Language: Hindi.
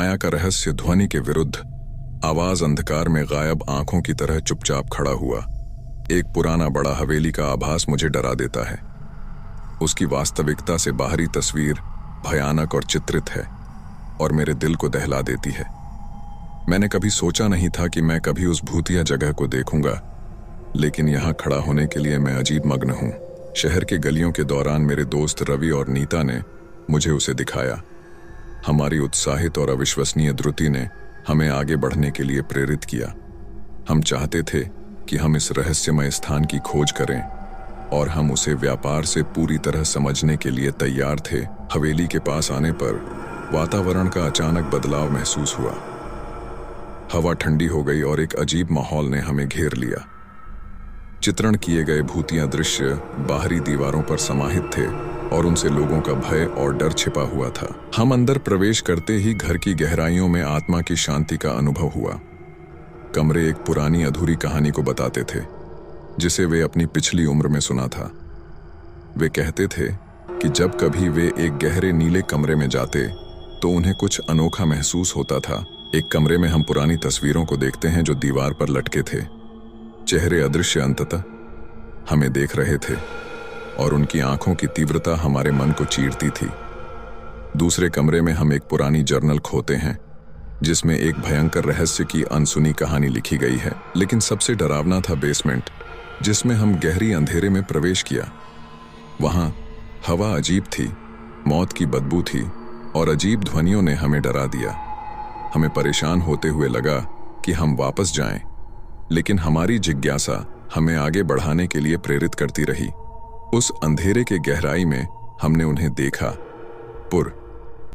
माया का रहस्य ध्वनि के विरुद्ध, आवाज अंधकार में गायब आंखों की तरह चुपचाप खड़ा हुआ। एक पुराना बड़ा हवेली का आभास मुझे डरा देता है। उसकी वास्तविकता से बाहरी तस्वीर भयानक और चित्रित है और मेरे दिल को दहला देती है। मैंने कभी सोचा नहीं था कि मैं कभी उस भूतिया जगह को देखूंगा, लेकिन यहाँ खड़ा होने के लिए मैं अजीब मग्न हूँ। शहर के गलियों के दौरान मेरे दोस्त रवि और नीता ने मुझे उसे दिखाया। हमारी उत्साहित और अविश्वसनीय द्रुति ने हमें आगे बढ़ने के लिए प्रेरित किया। हम चाहते थे कि हम इस रहस्यमय स्थान की खोज करें और हम उसे व्यापार से पूरी तरह समझने के लिए तैयार थे। हवेली के पास आने पर वातावरण का अचानक बदलाव महसूस हुआ। हवा ठंडी हो गई और एक अजीब माहौल ने हमें घेर लिया। चित्रण किए गए भूतिया दृश्य बाहरी दीवारों पर समाहित थे और उनसे लोगों का भय और डर छिपा हुआ था। हम अंदर प्रवेश करते ही घर की गहराइयों में आत्मा की शांति का अनुभव हुआ। कमरे एक पुरानी अधूरी कहानी को बताते थे, जिसे वे अपनी पिछली उम्र में सुना था। वे कहते थे कि जब कभी वे एक गहरे नीले कमरे में जाते तो उन्हें कुछ अनोखा महसूस होता था। एक कमरे में हम पुरानी तस्वीरों को देखते हैं जो दीवार पर लटके थे। चेहरे अदृश्य अंततः हमें देख रहे थे और उनकी आंखों की तीव्रता हमारे मन को चीरती थी। दूसरे कमरे में हम एक पुरानी जर्नल खोते हैं जिसमें एक भयंकर रहस्य की अनसुनी कहानी लिखी गई है। लेकिन सबसे डरावना था बेसमेंट, जिसमें हम गहरी अंधेरे में प्रवेश किया। वहां हवा अजीब थी, मौत की बदबू थी और अजीब ध्वनियों ने हमें डरा दिया। हमें परेशान होते हुए लगा कि हम वापस जाएं, लेकिन हमारी जिज्ञासा हमें आगे बढ़ाने के लिए प्रेरित करती रही। उस अंधेरे के गहराई में हमने उन्हें देखा, पुर